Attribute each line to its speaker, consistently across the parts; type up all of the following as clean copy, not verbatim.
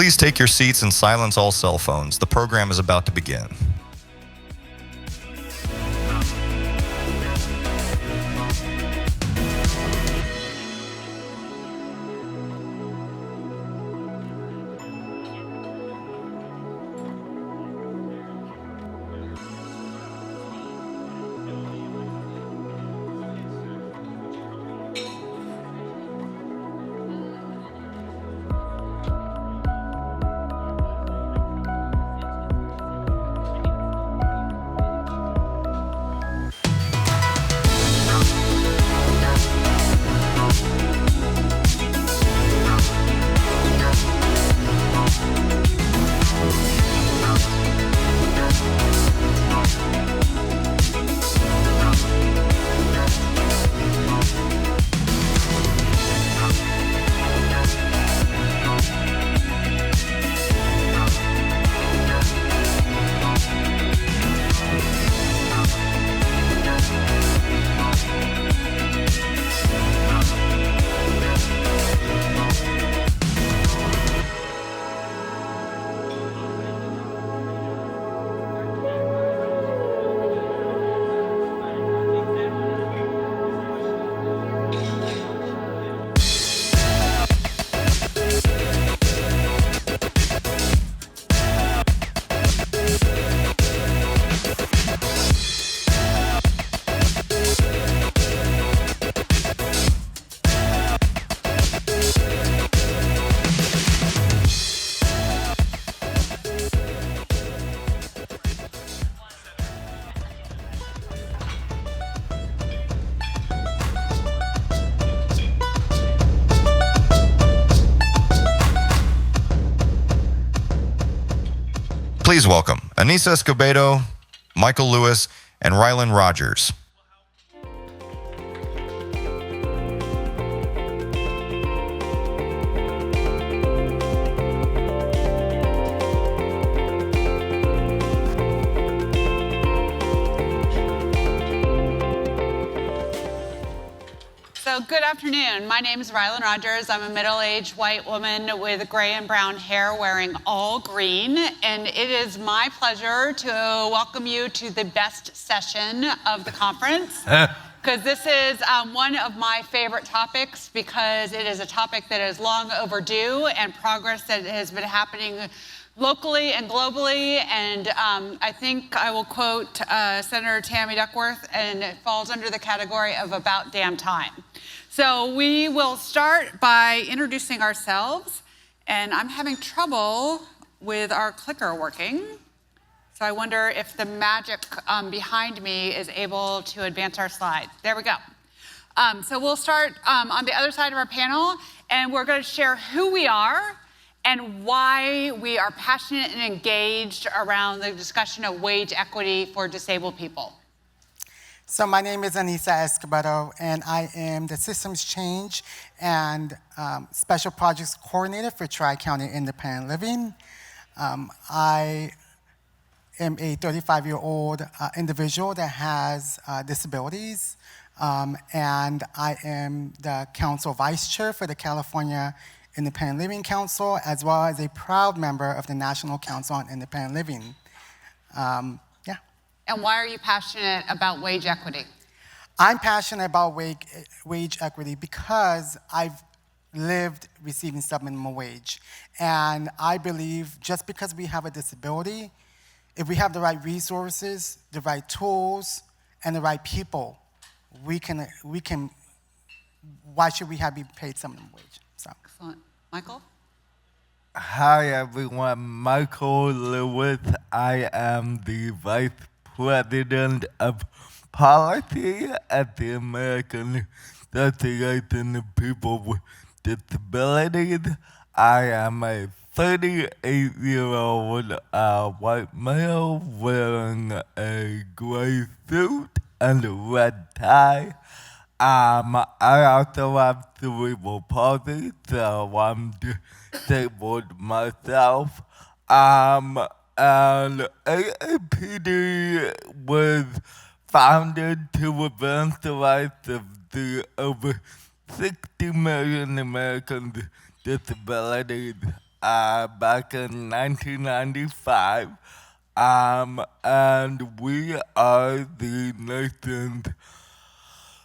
Speaker 1: Please take your seats and silence all cell phones. The program is about to begin. Please welcome Anisa Escobedo, Michael Lewis, and Rylin Rodgers.
Speaker 2: So good afternoon. My name is Rylin Rodgers. I'm a middle-aged white woman with gray and brown hair wearing all green. And it is my pleasure to welcome you to the best session of the conference. Because this is one of my favorite topics, because it is a topic that is long overdue and progress that has been happening locally and globally. And I think I will quote Senator Tammy Duckworth, and it falls under the category of about damn time. So we will start by introducing ourselves, and I'm having trouble with our clicker working. So I wonder if the magic behind me is able to advance our slide. There we go. So we'll start on the other side of our panel, and we're going to share who we are and why we are passionate and engaged around the discussion of wage equity for disabled people.
Speaker 3: So my name is Anisa Escobedo, and I am the Systems Change and Special Projects Coordinator for Tri-County Independent Living. I am a 35-year-old individual that has disabilities, and I am the Council Vice Chair for the California Independent Living Council, as well as a proud member of the National Council on Independent Living.
Speaker 2: And why are you passionate about wage equity?
Speaker 3: I'm passionate about wage equity because I've lived receiving sub-minimum wage. And I believe just because we have a disability, if we have the right resources, the right tools, and the right people, we can. Why should we be paid sub-minimum wage? So.
Speaker 2: Excellent. Michael?
Speaker 4: Hi everyone, Michael Lewis. I am the Vice President of Policy at the American Association of People with Disabilities. I am a 38-year-old white male wearing a gray suit and a red tie. I also have cerebral palsy, so I'm disabled myself. And AAPD was founded to advance the rights of the over 60 million Americans with disabilities. back in 1995, and we are the nation's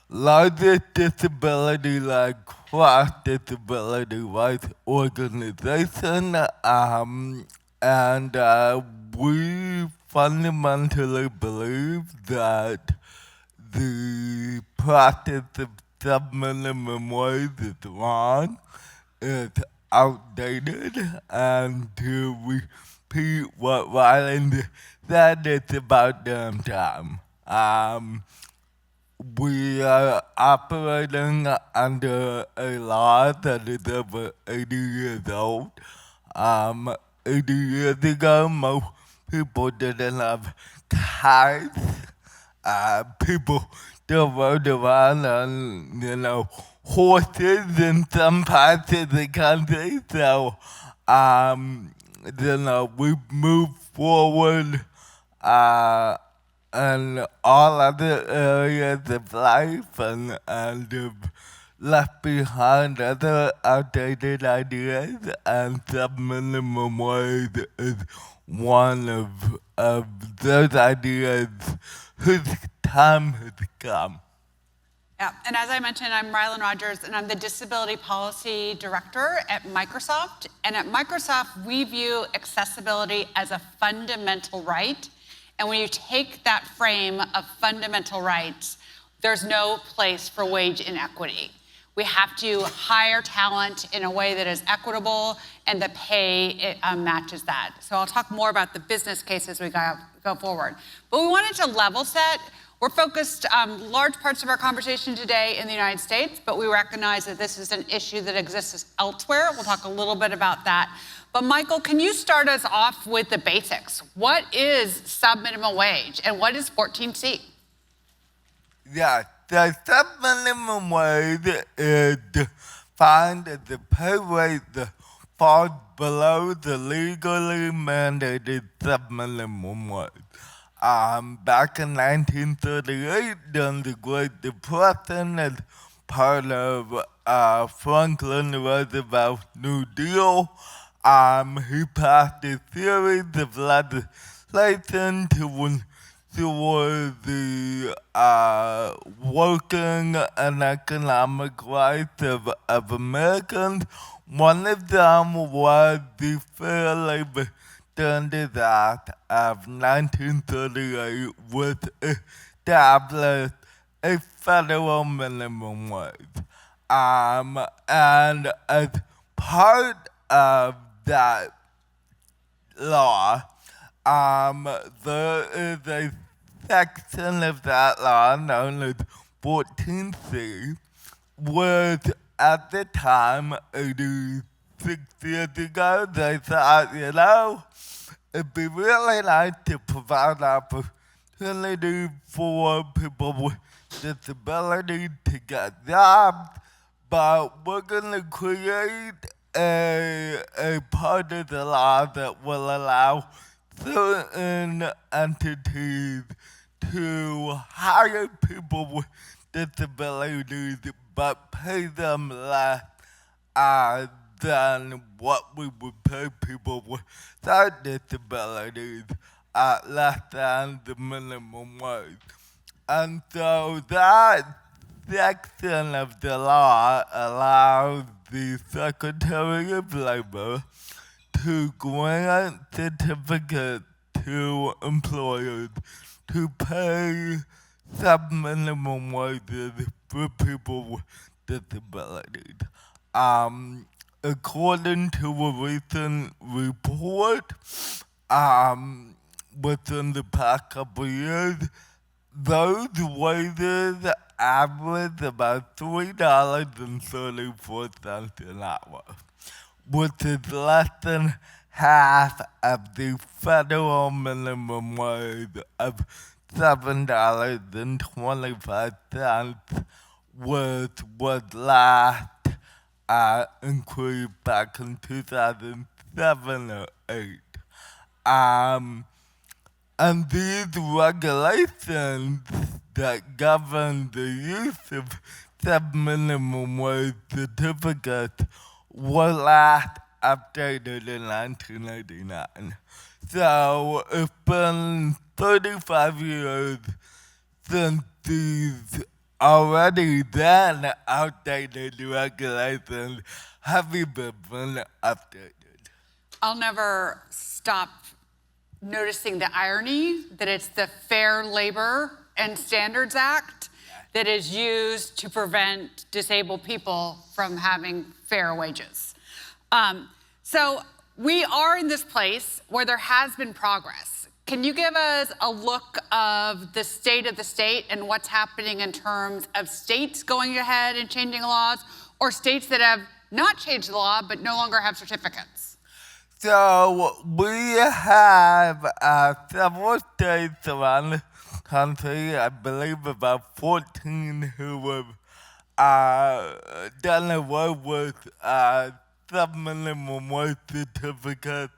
Speaker 4: largest disability, like cross-disability rights organization, and we fundamentally believe that the practice of sub-minimum wage is wrong, it's outdated, and to repeat what Rylin said, it's about damn time. We are operating under a law that is over 80 years old. 80 years ago, most people didn't have cars. People still rode around on, horses in some parts of the country. So, we moved forward and all other areas of life and have left behind other outdated ideas, and sub-minimum wage is one of those ideas whose time has come.
Speaker 2: Yeah, and as I mentioned, I'm Rylin Rodgers, and I'm the Disability Policy Director at Microsoft. And at Microsoft, we view accessibility as a fundamental right. And when you take that frame of fundamental rights, there's no place for wage inequity. We have to hire talent in a way that is equitable, and the pay matches that. So I'll talk more about the business case as we go forward. But we wanted to level set. We're focused large parts of our conversation today in the United States, but we recognize that this is an issue that exists elsewhere. We'll talk a little bit about that. But Michael, can you start us off with the basics? What is sub-minimum wage and what is 14C?
Speaker 4: Yeah, the sub-minimum wage is defined as the pay rate that falls below the legally mandated sub-minimum wage. Back in 1938, during the Great Depression, as part of Franklin Roosevelt's New Deal, he passed a series of legislation to ensure the working and economic rights of Americans. One of them was the Fair Labor Standards Act of 1938, which established a federal minimum wage. And as part of that law, there is a section of that law known as 14C, which at the time, 86 years ago, they thought, it'd be really nice to provide opportunity for people with disabilities to get jobs, but we're going to create a part of the law that will allow certain entities to hire people with disabilities but pay them less than what we would pay people without disabilities at less than the minimum wage. And so that section of the law allows the Secretary of Labor to grant certificates to employers to pay sub-minimum wages for people with disabilities. According to a recent report, within the past couple of years, those wages average about $3.34 an hour, which is less than half of the federal minimum wage of $7.25, which was last increased back in 2007 or 8. And these regulations that govern the use of sub-minimum wage certificates were last updated in 1989. So it's been 35 years since these already then outdated regulations have been updated.
Speaker 2: I'll never stop noticing the irony that it's the Fair Labor and Standards Act that is used to prevent disabled people from having fair wages. So we are in this place where there has been progress. Can you give us a look of the state and what's happening in terms of states going ahead and changing laws, or states that have not changed the law but no longer have certificates?
Speaker 4: So we have several states around the country, I believe about 14, who have done away with sub-minimum wage certificates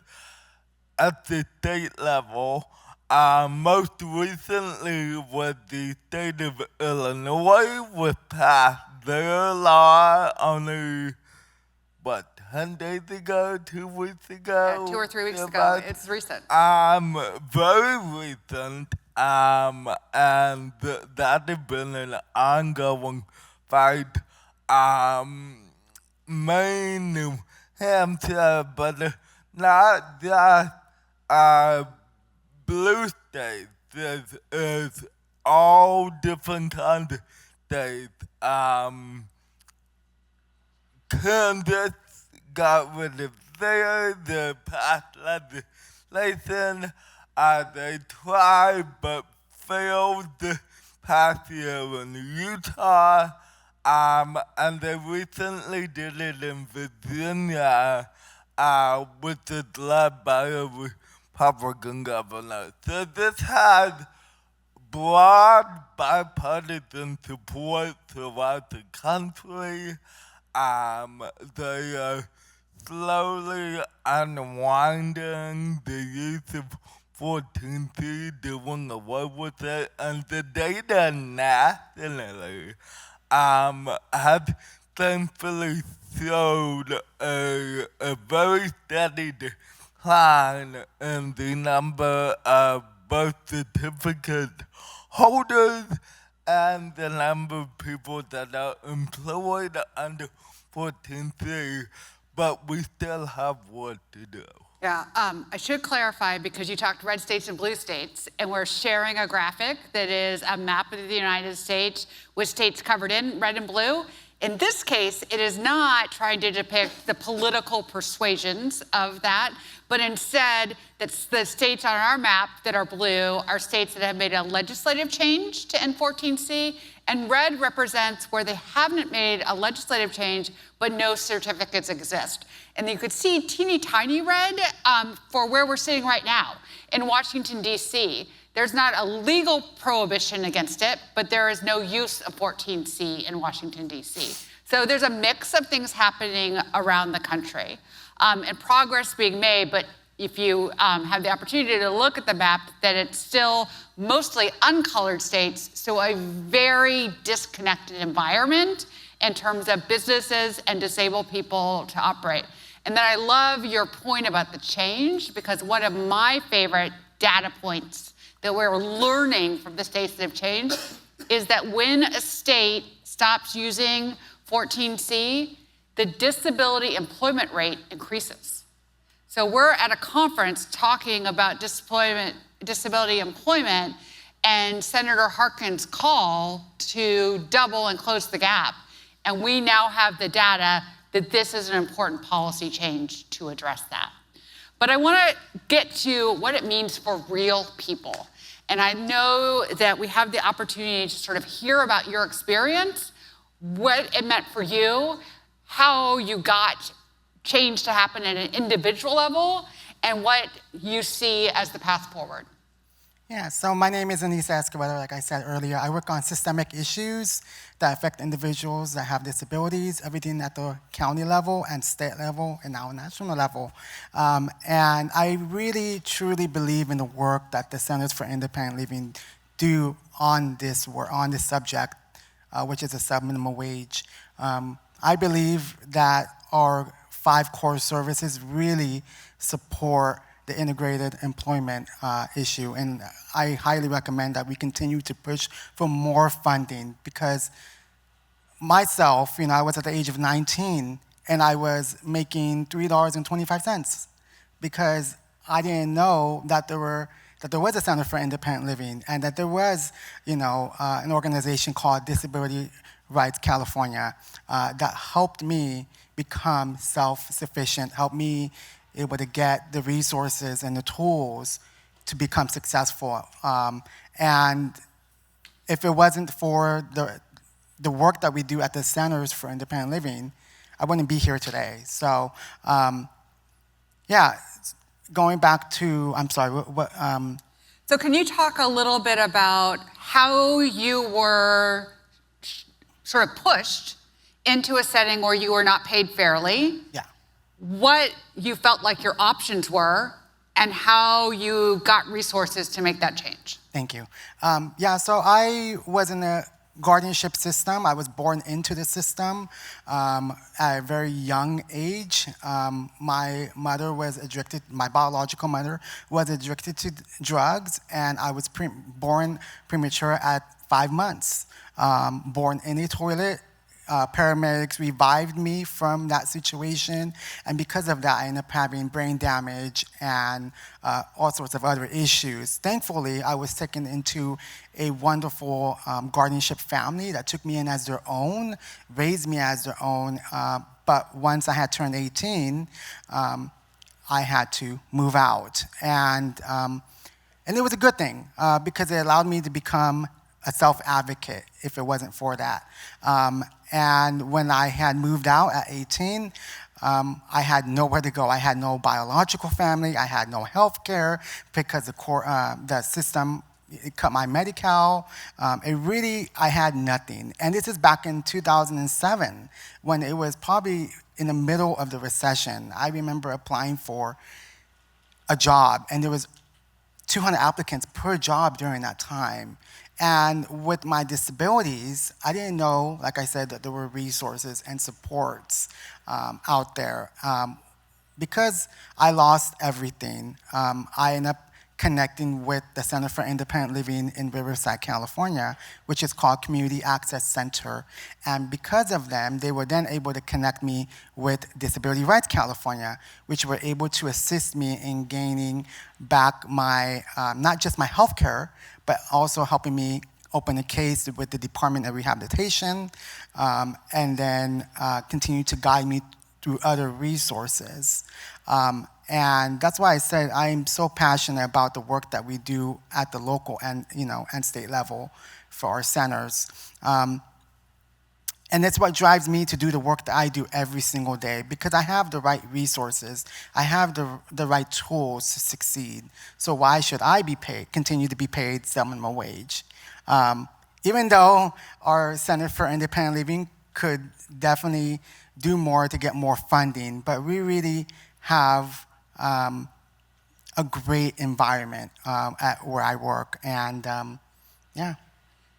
Speaker 4: at the state level. Most recently was the state of Illinois, which passed their law only, 10 days ago, 2 weeks ago?
Speaker 2: 2 or 3 weeks ago. It's recent.
Speaker 4: Very recent, and that has been an ongoing fight. Maine, New Hampshire, but not just blue states. It's all different kinds of states. Kansas got rid of the past legislation. They tried but failed this past year in Utah. And they recently did it in Virginia, which is led by a Republican governor. So this has broad bipartisan support throughout the country. They are slowly unwinding the use of 14C, doing away with it, and the data nationally has thankfully showed a very steady decline in the number of birth certificate holders and the number of people that are employed under 14C, but we still have work to do.
Speaker 2: Yeah, I should clarify, because you talked red states and blue states, and we're sharing a graphic that is a map of the United States with states covered in red and blue. In this case, it is not trying to depict the political persuasions of that, but instead, that's the states on our map that are blue are states that have made a legislative change to N14C, and red represents where they haven't made a legislative change, but no certificates exist. And you could see teeny tiny red for where we're sitting right now. In Washington, D.C., there's not a legal prohibition against it, but there is no use of 14C in Washington, D.C. So there's a mix of things happening around the country and progress being made, but if you have the opportunity to look at the map, that it's still mostly uncolored states, so a very disconnected environment in terms of businesses and disabled people to operate. And then I love your point about the change, because one of my favorite data points that we're learning from the states that have changed is that when a state stops using 14C, the disability employment rate increases. So we're at a conference talking about disability employment, and Senator Harkin's call to double and close the gap. And we now have the data that this is an important policy change to address that. But I want to get to what it means for real people. And I know that we have the opportunity to sort of hear about your experience, what it meant for you, how you got change to happen at an individual level, and what you see as the path forward.
Speaker 3: Yeah, so my name is Anisa Escobedo. Like I said earlier, I work on systemic issues that affect individuals that have disabilities, everything at the county level and state level and now national level. And I really, truly believe in the work that the Centers for Independent Living do on this work, on this subject, which is a sub-minimum wage. I believe that our 5 core services really support the integrated employment issue. And I highly recommend that we continue to push for more funding, because myself, I was at the age of 19 and I was making $3.25 because I didn't know that there was a Center for Independent Living, and that there was, an organization called Disability Rights California that helped me become self-sufficient, helped me able to get the resources and the tools to become successful. And if it wasn't for the work that we do at the Centers for Independent Living, I wouldn't be here today. So, going back to, I'm sorry, what
Speaker 2: So can you talk a little bit about how you were sort of pushed into a setting where you were not paid fairly?
Speaker 3: Yeah.
Speaker 2: What you felt like your options were, and how you got resources to make that change.
Speaker 3: Thank you. So I was in a guardianship system. I was born into the system at a very young age. My mother was addicted, my biological mother was addicted to drugs, and I was born premature at 5 months. Born in a toilet. Paramedics revived me from that situation, and because of that, I ended up having brain damage and all sorts of other issues. Thankfully, I was taken into a wonderful guardianship family that took me in as their own, raised me as their own, but once I had turned 18, I had to move out. And it was a good thing, because it allowed me to become a self-advocate if it wasn't for that. And when I had moved out at 18, I had nowhere to go. I had no biological family. I had no health care because the system, it cut my Medi-Cal. I had nothing. And this is back in 2007, when it was probably in the middle of the recession. I remember applying for a job, and there was 200 applicants per job during that time. And with my disabilities, I didn't know, like I said, that there were resources and supports out there. Because I lost everything, I ended up connecting with the Center for Independent Living in Riverside, California, which is called Community Access Center. And because of them, they were then able to connect me with Disability Rights California, which were able to assist me in gaining back my, not just my health care, but also helping me open a case with the Department of Rehabilitation, and then continue to guide me through other resources. And that's why I said I'm so passionate about the work that we do at the local and state level for our centers. And that's what drives me to do the work that I do every single day, because I have the right resources. I have the right tools to succeed. So why should I continue to be paid minimum wage? Even though our Center for Independent Living could definitely do more to get more funding, but we really have a great environment at where I work, and yeah.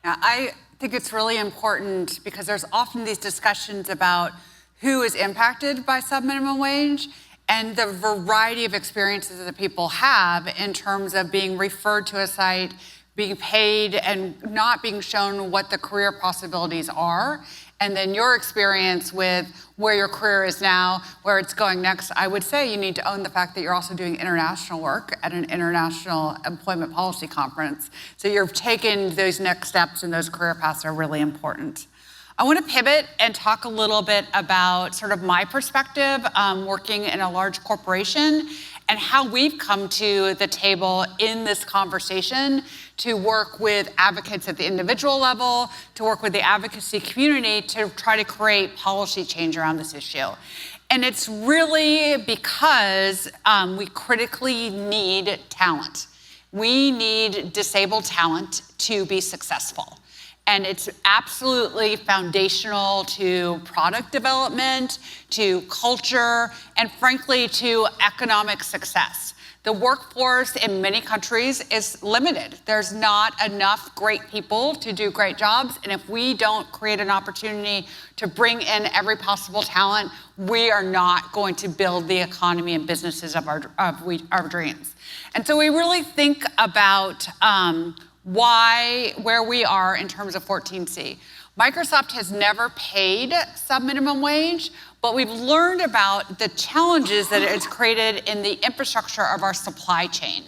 Speaker 2: Now, I think it's really important, because there's often these discussions about who is impacted by subminimum wage and the variety of experiences that people have in terms of being referred to a site, being paid, and not being shown what the career possibilities are. And then your experience with where your career is now, where it's going next. I would say you need to own the fact that you're also doing international work at an international employment policy conference. So you've taken those next steps, and those career paths are really important. I want to pivot and talk a little bit about sort of my perspective working in a large corporation, and how we've come to the table in this conversation to work with advocates at the individual level, to work with the advocacy community to try to create policy change around this issue. And it's really because we critically need talent. We need disabled talent to be successful. And it's absolutely foundational to product development, to culture, and frankly, to economic success. The workforce in many countries is limited. There's not enough great people to do great jobs, and if we don't create an opportunity to bring in every possible talent, we are not going to build the economy and businesses of our dreams. And so we really think about where we are in terms of 14C. Microsoft has never paid sub-minimum wage, but we've learned about the challenges that it's created in the infrastructure of our supply chain.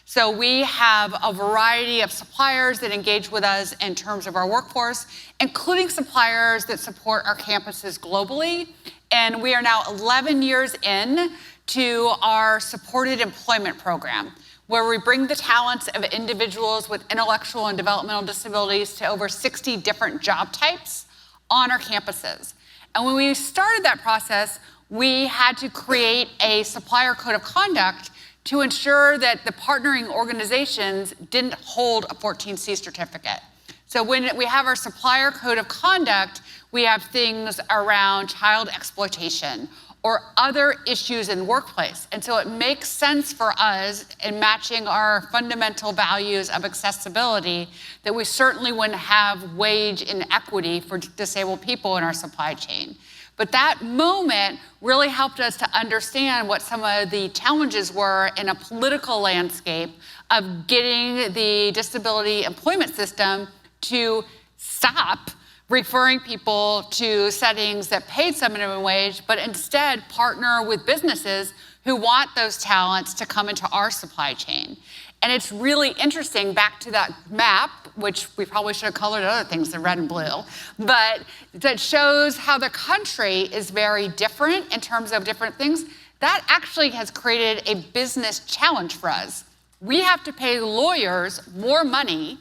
Speaker 2: So we have a variety of suppliers that engage with us in terms of our workforce, including suppliers that support our campuses globally. And we are now 11 years in to our supported employment program, where we bring the talents of individuals with intellectual and developmental disabilities to over 60 different job types on our campuses. And when we started that process, we had to create a supplier code of conduct to ensure that the partnering organizations didn't hold a 14C certificate. So when we have our supplier code of conduct, we have things around child exploitation or other issues in the workplace. And so it makes sense for us in matching our fundamental values of accessibility that we certainly wouldn't have wage inequity for disabled people in our supply chain. But that moment really helped us to understand what some of the challenges were in a political landscape of getting the disability employment system to stop referring people to settings that paid some minimum wage, but instead partner with businesses who want those talents to come into our supply chain. And it's really interesting, back to that map, which we probably should have colored other things than red and blue, but that shows how the country is very different in terms of different things. That actually has created a business challenge for us. We have to pay lawyers more money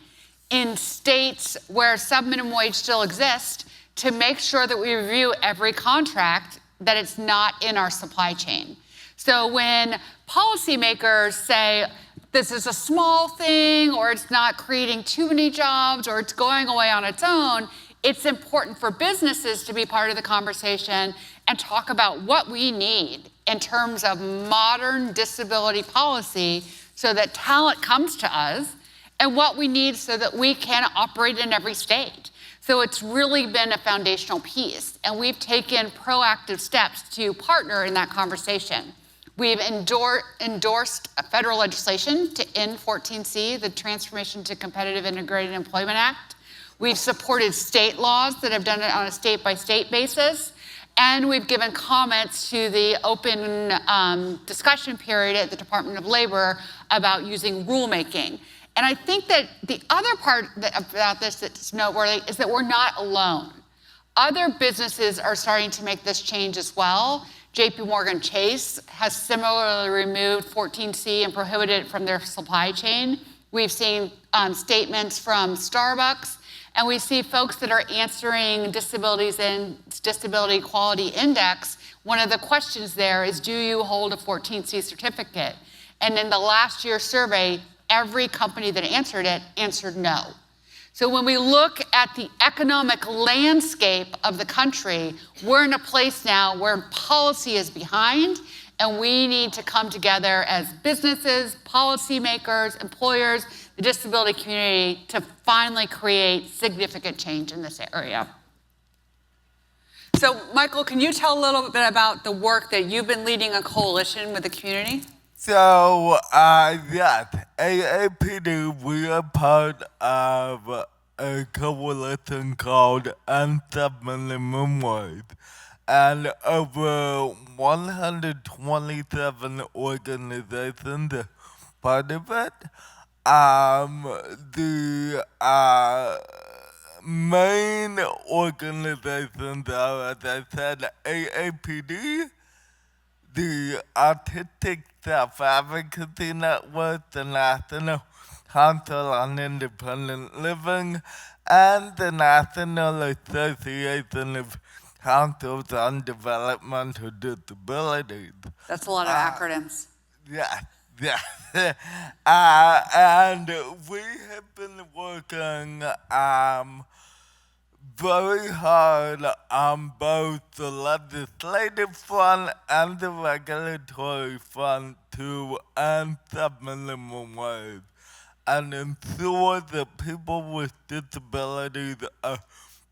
Speaker 2: in states where sub-minimum wage still exists to make sure that we review every contract that it's not in our supply chain. So when policymakers say this is a small thing, or it's not creating too many jobs, or it's going away on its own, it's important for businesses to be part of the conversation and talk about what we need in terms of modern disability policy so that talent comes to us, and what we need so that we can operate in every state. So it's really been a foundational piece, and we've taken proactive steps to partner in that conversation. We've endorsed federal legislation to end 14C, the Transformation to Competitive Integrated Employment Act. We've supported state laws that have done it on a state-by-state basis, and we've given comments to the open discussion period at the Department of Labor about using rulemaking. And I think that the other part about this that's noteworthy is that we're not alone. Other businesses are starting to make this change as well. JP Morgan Chase has similarly removed 14C and prohibited it from their supply chain. We've seen statements from Starbucks, and we see folks that are answering Disabilities and Disability Equality Index. One of the questions there is, do you hold a 14C certificate? And in the last year's survey, every company that answered it answered no. So when we look at the economic landscape of the country, we're in a place now where policy is behind, and we need to come together as businesses, policymakers, employers, the disability community to finally create significant change in this area. So Michael, can you tell a little bit about the work that you've been leading a coalition with the community?
Speaker 4: So, yes, AAPD, we are part of a coalition called Minimum Wage, and over 127 organizations are part of it. The main organizations are, as I said, AAPD, the Artistic Self-Advocacy Network, the National Council on Independent Living, and the National Association of Councils on Developmental Disabilities.
Speaker 2: That's a lot of acronyms.
Speaker 4: Yeah. And we have been working very hard on both the legislative front and the regulatory front to earn the minimum wage and ensure that people with disabilities are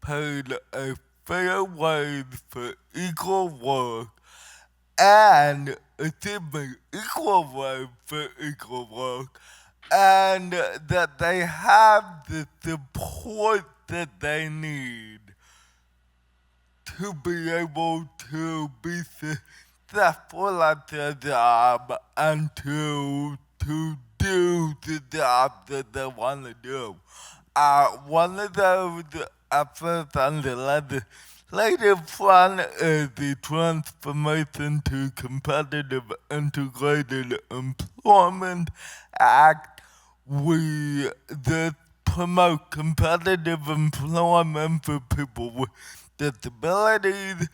Speaker 4: paid a fair wage for equal work and equal wage for equal work, and that they have the support that they need to be able to be successful at their job and to do the job that they want to do. One of those efforts on the legislative front is the Transformation to Competitive Integrated Employment Act. We promote competitive employment for people with disabilities.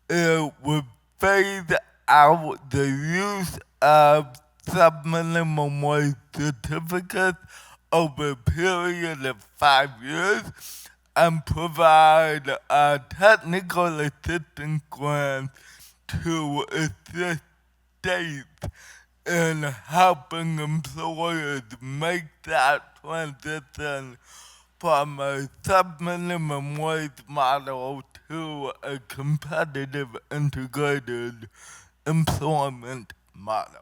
Speaker 4: It would phase out the use of sub-minimum wage certificates over a period of 5 years and provide a technical assistance grant to assist states in helping employers make that transition from a sub-minimum wage model to a competitive integrated employment model.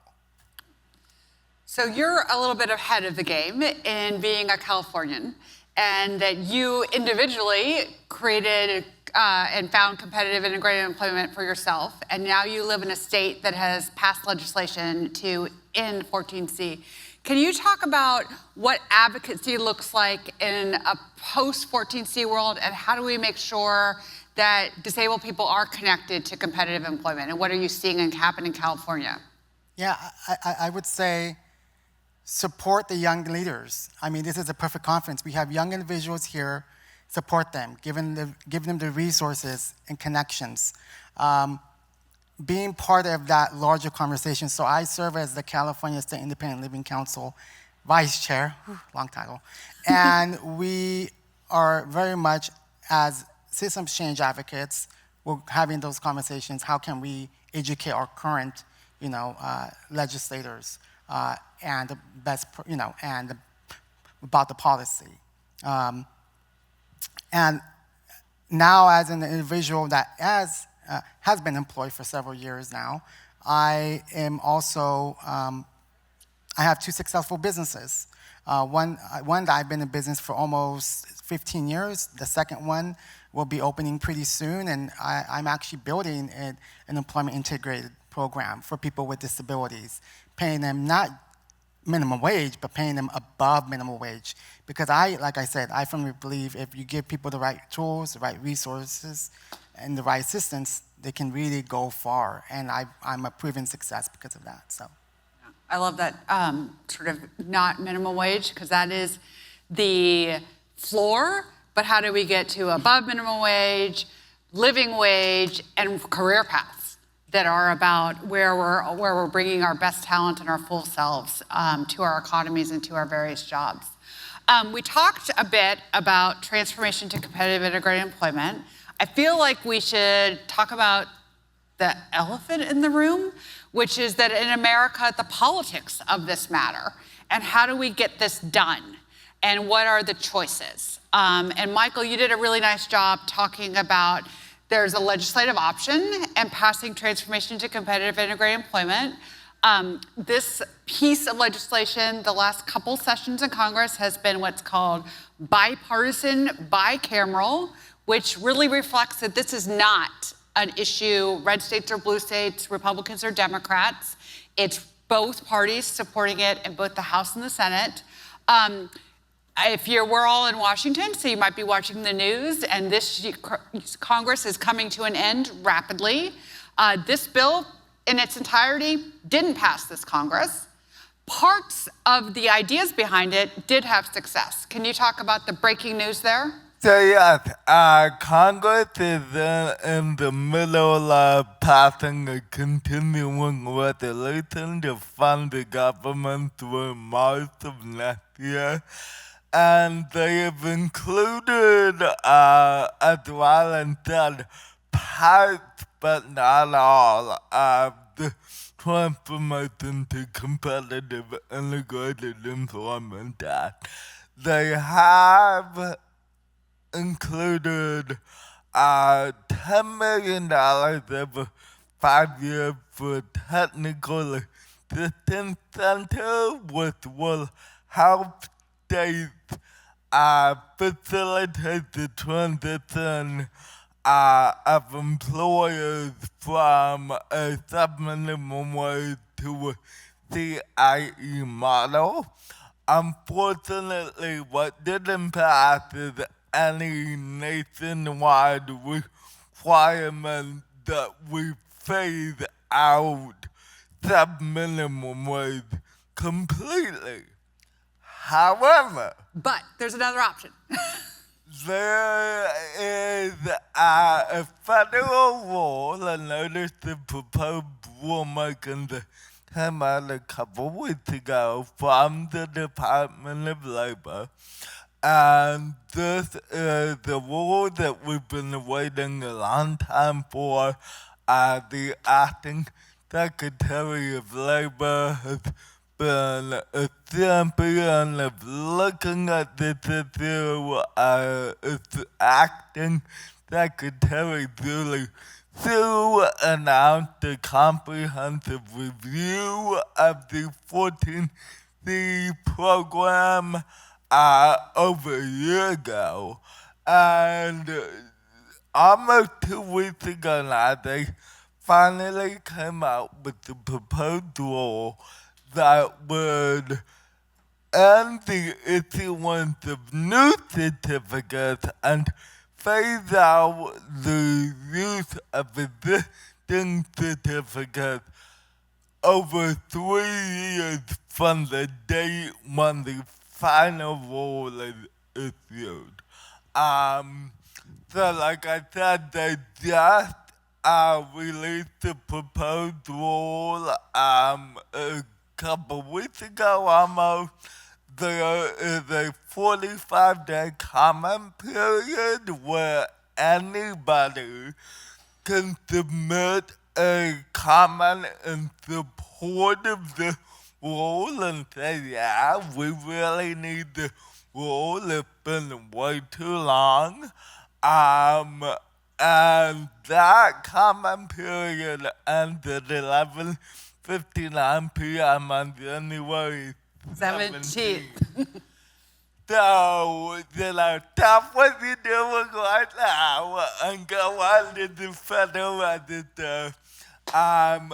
Speaker 2: So you're a little bit ahead of the game in being a Californian, and that you individually created and found competitive integrated employment for yourself, and now you live in a state that has passed legislation to end 14C. Can you talk about what advocacy looks like in a post-14C world, and how do we make sure that disabled people are connected to competitive employment, and what are you seeing happen in California?
Speaker 3: Yeah, I would say support the young leaders. I mean, this is a perfect conference. We have young individuals here, support them, give them the resources and connections. Being part of that larger conversation. So I serve as the California State Independent Living Council Vice Chair, long title, and we are very much, as systems change advocates, we're having those conversations. How can we educate our current, legislators and the best, and about the policy. And now, as an individual that has been employed for several years now, I am also, I have 2 successful businesses. One that I've been in business for almost 15 years. The second one will be opening pretty soon, and I'm actually building an employment integrated program for people with disabilities, paying them not minimum wage, but paying them above minimum wage. Because like I said, I firmly believe if you give people the right tools, the right resources, and the right assistance, they can really go far. And I'm a proven success because of that, so.
Speaker 2: I love that sort of not minimum wage, because that is the floor, but how do we get to above minimum wage, living wage, and career paths that are about where we're bringing our best talent and our full selves to our economies and to our various jobs. We talked a bit about transformation to competitive integrated employment. I feel like we should talk about the elephant in the room, which is that in America, the politics of this matter, and how do we get this done, and what are the choices? And Michael, you did a really nice job talking about there's a legislative option and passing transformation to competitive integrated employment. This piece of legislation, the last couple sessions in Congress, has been what's called bipartisan, bicameral, which really reflects that this is not an issue, red states or blue states, Republicans or Democrats. It's both parties supporting it in both the House and the Senate. We're all in Washington, so you might be watching the news, and this Congress is coming to an end rapidly. This bill in its entirety didn't pass this Congress. Parts of the ideas behind it did have success. Can you talk about the breaking news there?
Speaker 4: So yes, Congress is in the middle of passing a continuing resolution to fund the government through March of next year. and they have included, as Rylin said, parts but not all of the transformation to competitive integrated employment act. They have included $10 million over 5 years for technical assistance center, which will help states facilitate the transition of employers from a sub-minimum wage to a CIE model. Unfortunately, what didn't pass is any nationwide requirement that we phase out sub-minimum wage completely. However,
Speaker 2: But there's another option.
Speaker 4: there is a federal rule, and notice the proposed rulemaking that came out a couple weeks ago from the Department of Labor. And this is the rule that we've been waiting a long time for. The acting Secretary of Labor has been a champion of looking at this issue. It's acting Secretary Julie Sue announced a comprehensive review of the 14C program over a year ago, and almost 2 weeks ago now, they finally came out with the proposed rule that would end the issuance of new certificates and phase out the use of existing certificates over 3 years from the date when the final rule is issued. So like I said, they just released the proposed rule a couple weeks ago almost. There is a 45-day comment period where anybody can submit a comment in support of the rule and say, yeah, we really need the rule. It's been way too long. And that comment period ended 11:59 p.m. on January 17th. So, stop what you're doing right now and go on to the Federal Register and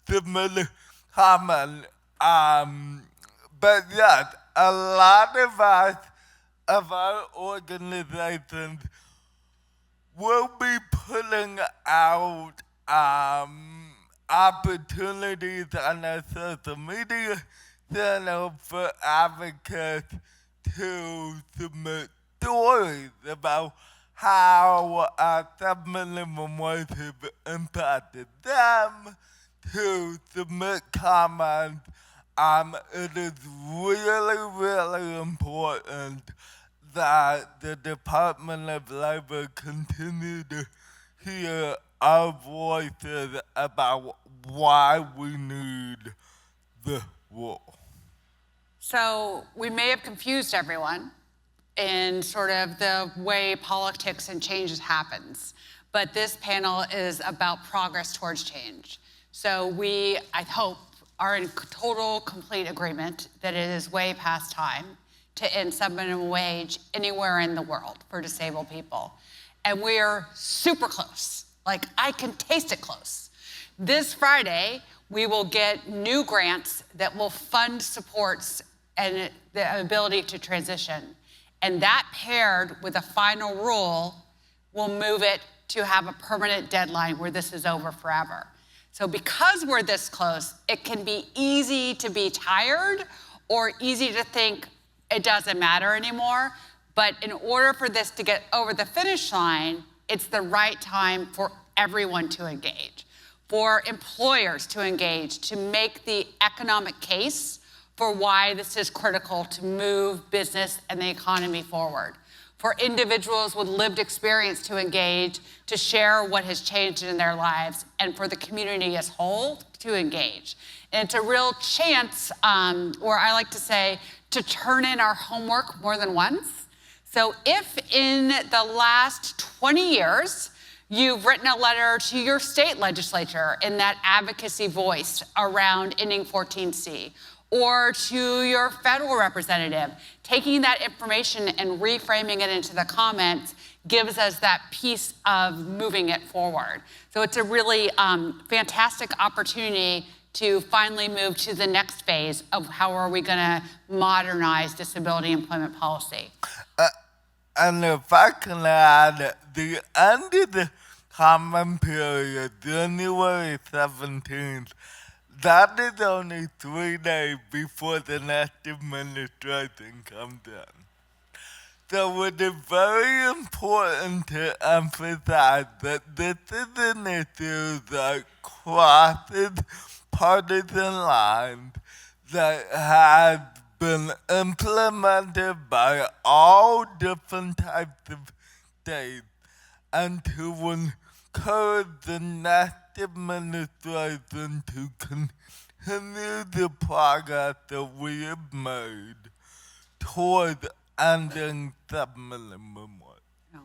Speaker 4: submit a comment. But yes, a lot of our organizations will be putting out opportunities on our social media channel for advocates to submit stories about how sub-minimum wage have impacted them, to submit comments. It is really, really important that the Department of Labor continue to hear our voices about why we need the rule.
Speaker 2: So we may have confused everyone in sort of the way politics and changes happens, but this panel is about progress towards change. So we, I hope, are in total, complete agreement that it is way past time to end sub-minimum wage anywhere in the world for disabled people. And we're super close. Like, I can taste it close. This Friday, we will get new grants that will fund supports and the ability to transition. And that paired with a final rule will move it to have a permanent deadline where this is over forever. So because we're this close, it can be easy to be tired or easy to think it doesn't matter anymore. But in order for this to get over the finish line, it's the right time for everyone to engage, for employers to engage, to make the economic case for why this is critical to move business and the economy forward. For individuals with lived experience to engage, to share what has changed in their lives, and for the community as whole to engage. And it's a real chance, or I like to say, to turn in our homework more than once. So if in the last 20 years, you've written a letter to your state legislature in that advocacy voice around ending 14C, or to your federal representative, taking that information and reframing it into the comments gives us that piece of moving it forward. So it's a really fantastic opportunity to finally move to the next phase of how are we gonna modernize disability employment policy.
Speaker 4: And if I can add, the end of the comment period, January 17th, that is only 3 days before the next administration comes in. So it is very important to emphasize that this is an issue that crosses partisan lines, that has been implemented by all different types of states, and to encourage the next administration to continue the progress that we have made toward ending the minimum wage.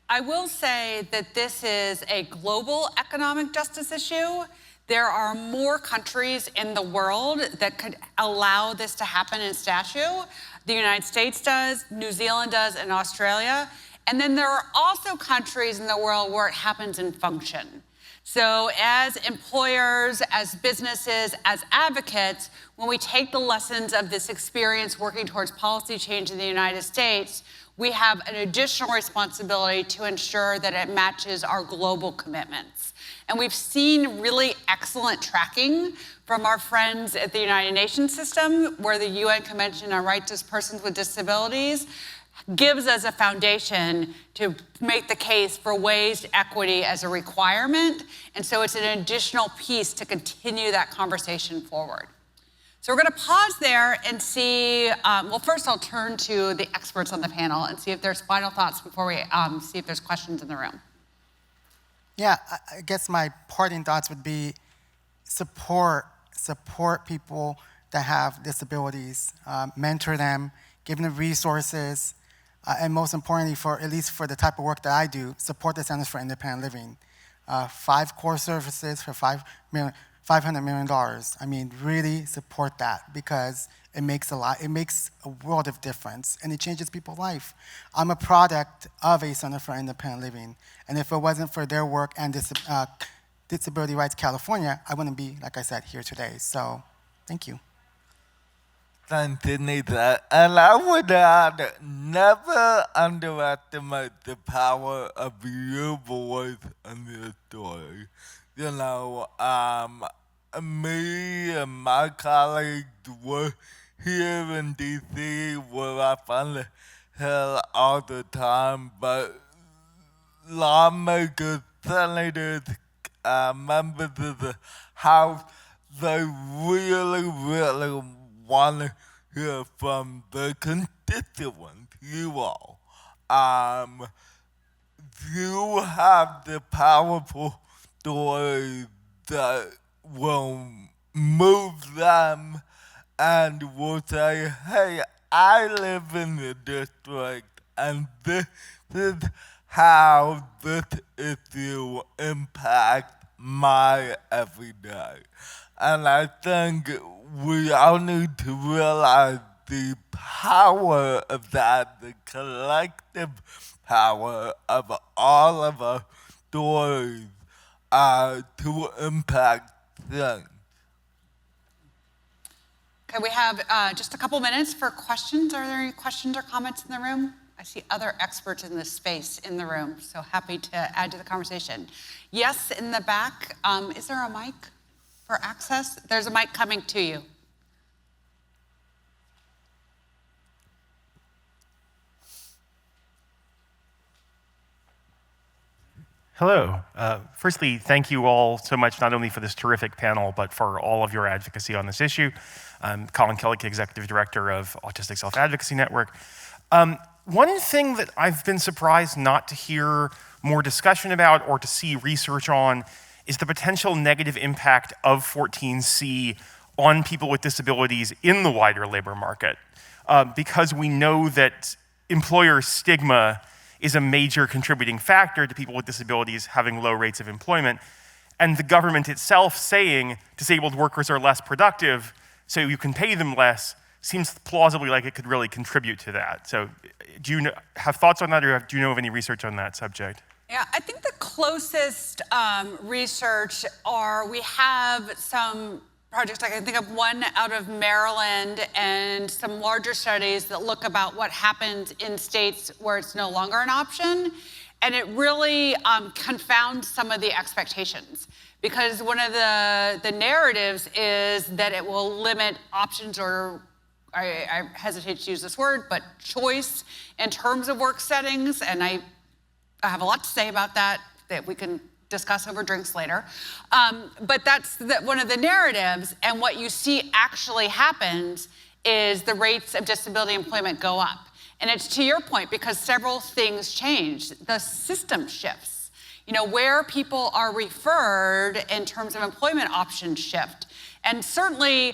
Speaker 2: I will say that this is a global economic justice issue. There are more countries in the world that could allow this to happen in statute. The United States does, New Zealand does, and Australia. And then there are also countries in the world where it happens in function. So as employers, as businesses, as advocates, when we take the lessons of this experience working towards policy change in the United States, we have an additional responsibility to ensure that it matches our global commitments. And we've seen really excellent tracking from our friends at the United Nations system, where the UN Convention on Rights of Persons with Disabilities gives us a foundation to make the case for wage equity as a requirement. And so it's an additional piece to continue that conversation forward. So we're going to pause there and see, well, first I'll turn to the experts on the panel and see if there's final thoughts before we see if there's questions in the room.
Speaker 3: Yeah, I guess my parting thoughts would be support people that have disabilities, mentor them, give them resources, and most importantly, at least for the type of work that I do, support the Centers for Independent Living. 5 core services for $500 million. I mean, really support that, because it makes a world of difference, and it changes people's life. I'm a product of a Center for Independent Living, and if it wasn't for their work and Disability Rights California, I wouldn't be, like I said, here today. So, thank you.
Speaker 4: Thanks, Anita. And I would add, never underestimate the power of your voice and your story. You know, me and my colleagues were here in DC, where I on the Hill all the time, but lawmakers, senators, members of the House, they really want to hear from the constituents, you all. You have the powerful stories that will move them and will say, hey, I live in the district, and this is how this issue impacts my everyday. And I think we all need to realize the power of that, the collective power of all of our stories to impact things.
Speaker 2: Okay, we have just a couple minutes for questions. Are there any questions or comments in the room? I see other experts in this space in the room, so happy to add to the conversation. Yes, in the back. Is there a mic for access? There's a mic coming to you.
Speaker 5: Hello. Firstly, thank you all so much, not only for this terrific panel, but for all of your advocacy on this issue. I'm Colin Kellick, Executive Director of Autistic Self-Advocacy Network. One thing that I've been surprised not to hear more discussion about or to see research on is the potential negative impact of 14C on people with disabilities in the wider labor market. Because we know that employer stigma is a major contributing factor to people with disabilities having low rates of employment, and the government itself saying disabled workers are less productive, so you can pay them less, seems plausibly like it could really contribute to that. So do you have thoughts on that, or do you know of any research on that subject?
Speaker 2: Yeah, I think the closest research we have some projects, I can think of one out of Maryland and some larger studies that look about what happens in states where it's no longer an option. And it really confounds some of the expectations, because one of the narratives is that it will limit options, or I hesitate to use this word, but choice in terms of work settings. And I have a lot to say about that we can discuss over drinks later. But that's one of the narratives, and what you see actually happens is the rates of disability employment go up. And it's to your point, because several things change. The system shifts. You know, where people are referred in terms of employment options shift. And certainly,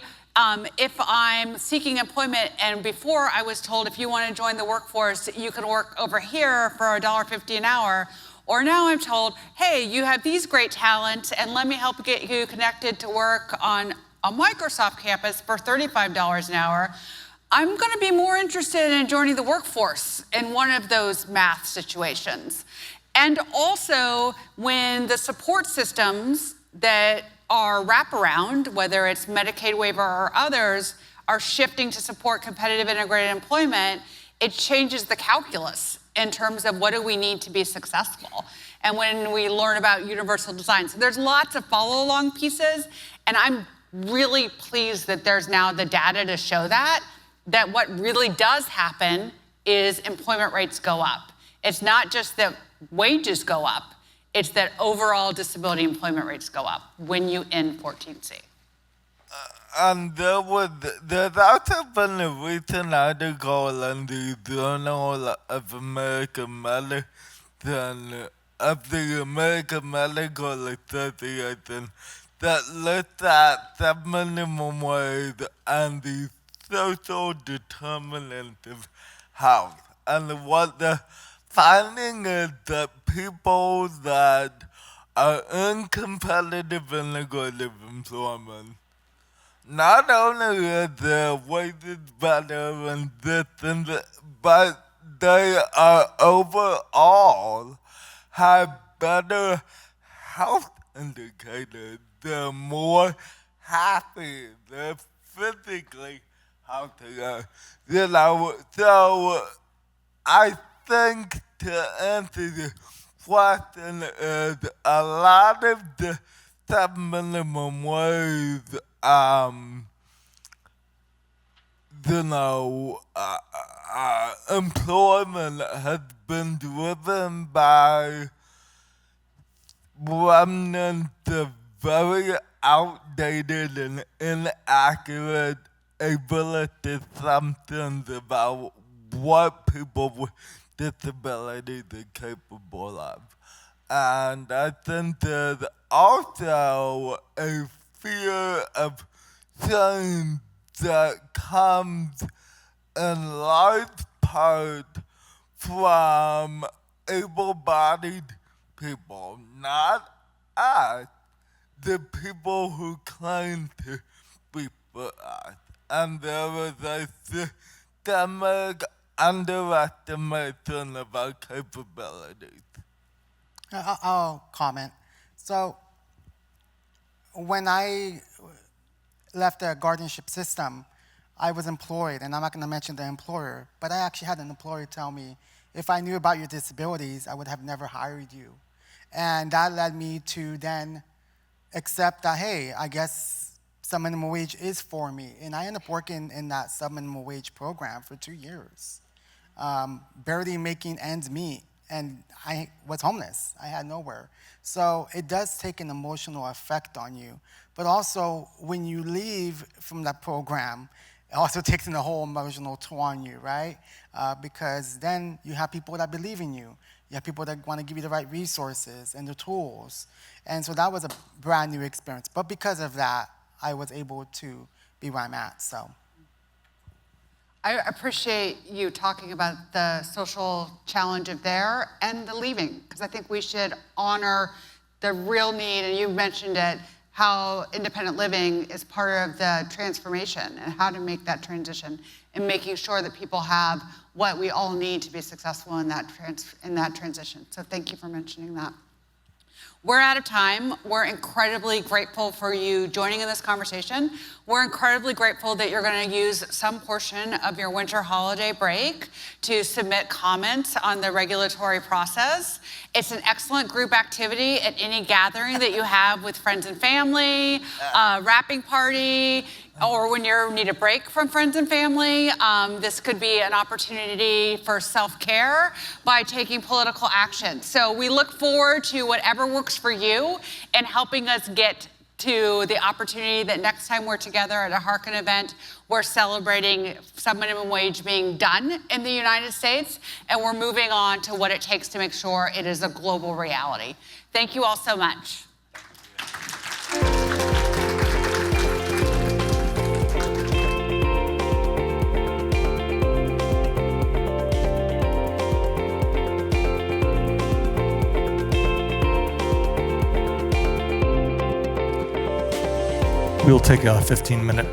Speaker 2: if I'm seeking employment and before I was told if you want to join the workforce, you can work over here for $1.50 an hour, or now I'm told, hey, you have these great talents and let me help get you connected to work on a Microsoft campus for $35 an hour. I'm going to be more interested in joining the workforce in one of those math situations. And also, when the support systems that are wraparound, whether it's Medicaid waiver or others, are shifting to support competitive integrated employment, it changes the calculus in terms of what do we need to be successful. And when we learn about universal design. So there's lots of follow-along pieces, and I'm really pleased that there's now the data to show that what really does happen is employment rates go up. It's not just that wages go up, it's that overall disability employment rates go up when you end 14C.
Speaker 4: And there's also been a recent article in the Journal of American Medicine, of the American Medical Association, that looked at the minimum wage and the social determinants of health. And what the finding is that people that are in competitive integrated employment, not only is their wages better and this and that, but they are overall have better health indicators. They're more happy. They're physically healthier. You know, so I think to answer the question is a lot of the sub-minimum wage, employment has been driven by remnants of very outdated and inaccurate ability assumptions about what people with disabilities are capable of. And I think there's also a fear of change that comes in large part from able-bodied people, not us, the people who claim to be for us. And there is a systemic underestimation of our capabilities.
Speaker 3: I'll comment. So when I left the guardianship system, I was employed, and I'm not going to mention the employer, but I actually had an employer tell me, if I knew about your disabilities, I would have never hired you. And that led me to then accept that, hey, I guess sub-minimum wage is for me. And I ended up working in that sub-minimum wage program for 2 years, barely making ends meet. and I was homeless. I had nowhere. So it does take an emotional effect on you. But also, when you leave from that program, it also takes a whole emotional toll on you, right? Because then you have people that believe in you. You have people that want to give you the right resources and the tools. And so that was a brand new experience. But because of that, I was able to be where I'm at, so.
Speaker 2: I appreciate you talking about the social challenge of there and the leaving, because I think we should honor the real need, and you mentioned it, how independent living is part of the transformation and how to make that transition and making sure that people have what we all need to be successful in that transition. So thank you for mentioning that. We're out of time. We're incredibly grateful for you joining in this conversation. We're incredibly grateful that you're going to use some portion of your winter holiday break to submit comments on the regulatory process. It's an excellent group activity at any gathering that you have with friends and family, wrapping party, or when you need a break from friends and family. This could be an opportunity for self-care by taking political action. So we look forward to whatever works for you and helping us get to the opportunity that next time we're together at a Harkin event, we're celebrating some minimum wage being done in the United States, and we're moving on to what it takes to make sure it is a global reality. Thank you all so much.
Speaker 6: We'll take a 15-minute